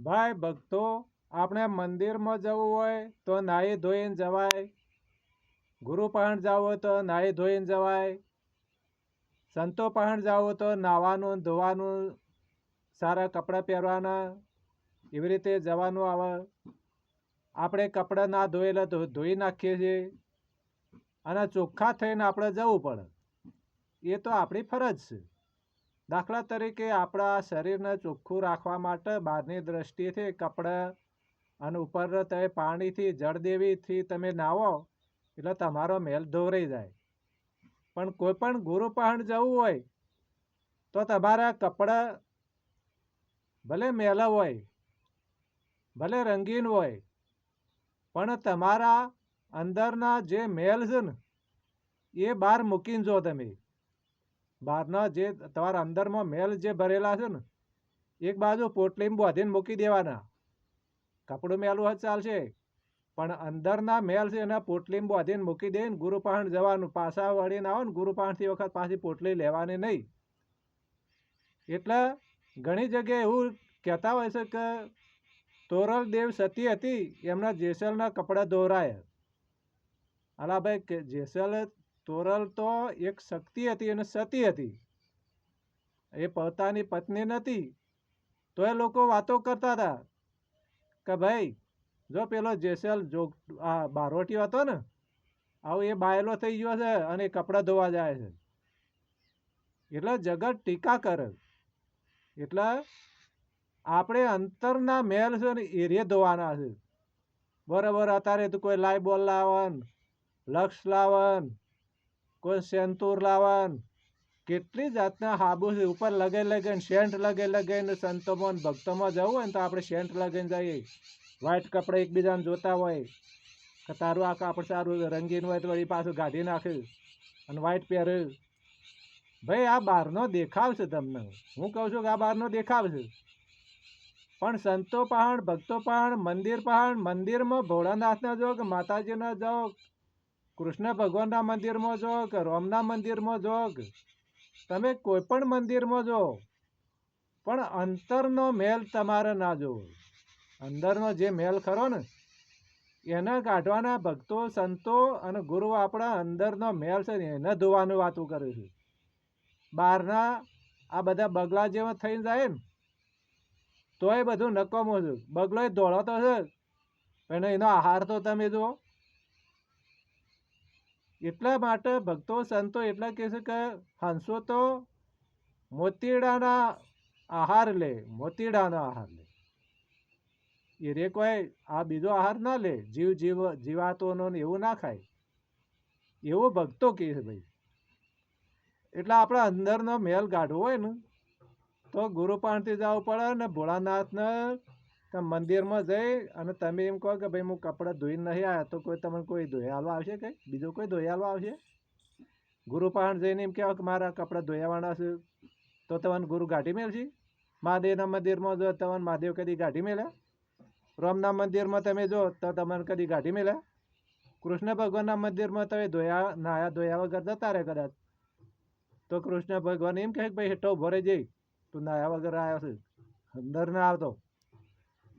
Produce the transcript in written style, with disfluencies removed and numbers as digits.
ભાઈ ભક્તો, આપણે મંદિરમાં જવું હોય તો નાહી ધોઈને જવાય, ગુરુ પાસે જવું હોય તો નાહી ધોઈને જવાય, સંતો પાસે જવું હોય તો નાહવાનું ધોવાનું, સારા કપડાં પહેરવાના, એવી રીતે જવાનું આવે. આપણે કપડાં ના ધોયેલા તો ધોઈ નાખીએ છીએ અને ચોખ્ખા થઈને આપણે જવું પડે. એ તો આપણી ફરજ છે. દાખલા તરીકે આપણા શરીરને ચોખ્ખું રાખવા માટે બહારની દ્રષ્ટિએથી કપડાં અને ઉપર તમે પાણીથી જળદેવીથી તમે નાહો એટલે તમારો મેલ ધોવાઈ જાય. પણ કોઈ પણ ગુરુ પાસે જવું હોય તો તમારા કપડાં ભલે મેલા હોય, ભલે રંગીન હોય, પણ તમારા અંદરના જે મેલ છે ને એ બહાર મૂકીને જો તમે. બહારના જે તમારા અંદરમાં મેલ જે ભરેલા છે ને એક બાજુ પોટલીમાં બાંધીને મૂકી દેવાના. કપડું મેલું હોય ચાલશે, પણ અંદરના મેલ છે એના પોટલીમાં બાંધીને મૂકી દઈને ગુરુ પાસે જવાનું. પાછા વળીને આવો ને ગુરુ પાસેથી વખત પાછી પોટલી લેવાની નહીં. એટલે ઘણી જગ્યાએ એવું કહેતા હોય છે કે તોરલ દેવ સતી હતી, એમના જેસલના કપડાં દોરાય. અલા ભાઈ, જેસલ તોરલ તો એક શક્તિ હતી અને સતી હતી. એ પોતાની પત્ની નથી તો એ લોકો વાતો કરતા હતા કે ભાઈ જો પેલો જેસલ જો બારોટીયો હતો ને, આવું એ બાયલો થઈ ગયો છે અને એ કપડાં ધોવા જાય છે. એટલે જગત ટીકા કરે. એટલે આપણે અંતરના મેલ છે ને એ ધોવાના છે. બરાબર, અત્યારે તો કોઈ લાઈબોલ લાવન, લક્ષ લાવન, કોઈ સેન્તુર લાવન, કેટલી જાતના હાબુ છે ઉપર લગાઈ લગાઈને, સેન્ટ લગાઈ લગાઈને સંતોમાં ભક્તોમાં જવું હોય ને તો આપણે સેન્ટ લગાઈને જઈએ. વ્હાઈટ કપડાં એકબીજાને જોતા હોય કે તારું આ કાપડ સારું રંગીન હોય તો વળી પાછું કાઢી નાખે અને વ્હાઈટ પહેરે. ભાઈ આ બહારનો દેખાવ છે તમને. હું કહું છું કે આ બહારનો દેખાવ છે, પણ સંતો પહાણ, ભક્તો પહાણ, મંદિર પહાણ, મંદિરમાં ભોળાનાથના જો કે માતાજીના જાઓ, કૃષ્ણ ભગવાનના મંદિરમાં જો કે રામના મંદિરમાં જો કે તમે કોઈ પણ મંદિરમાં જો, પણ અંતરનો મેલ તમારે ના જોવો. અંદરનો જે મેલ ખરો ને એને કાઢવાના ભક્તો, સંતો અને ગુરુ આપણા અંદરનો મેલ છે ને એને ધોવાનું વાતું કરે છે. બહારના આ બધા બગલા જેવા થઈને જાય ને તોય બધું નકામું છે. બગલો એ દોડો તો છે પણ એનો આહાર તો તમે જુઓ. એટલા માટે ભક્તો સંતો એટલા કહે છે કે હંસો તો મોતીડાના આહાર લે, મોતીડાનો આહાર લે. એ રે કોઈ આ બીજો આહાર ના લે, જીવાતોનો એવું ના ખાય. એવો ભક્તો કહે છે ભાઈ. એટલે આપણે અંદરનો મેલ કાઢવો હોય ને તો ગુરુ પાસેથી જવું પડે ને ભોળાનાથને મંદિરમાં જઈ અને તમે એમ કહો કે ભાઈ હું કપડાં ધોઈને નહીં આવ્યા તો કોઈ તમને કોઈ ધોઈ હાલવા આવશે? કંઈ બીજું કોઈ ધોઈ હાલવા આવશે? ગુરુ પાસે જઈને એમ કહેવાય કે મારા કપડાં ધોયાવાના છે તો તમને ગુરુ ગાઢી મેળશે? મહાદેવના મંદિરમાં જો તમને મહાદેવ કદી ગાઢી મેળ્યા? રામના મંદિરમાં તમે જો તો તમને કદી ગાઢી મેળ્યા? કૃષ્ણ ભગવાનના મંદિરમાં તમે નાયા ધોયા વગર જતા રહે કદાચ તો કૃષ્ણ ભગવાન એમ કહે કે ભાઈ હેઠો ભરે જઈ તું નાયા વગર આવ્યો છે, અંદર ના આવતો.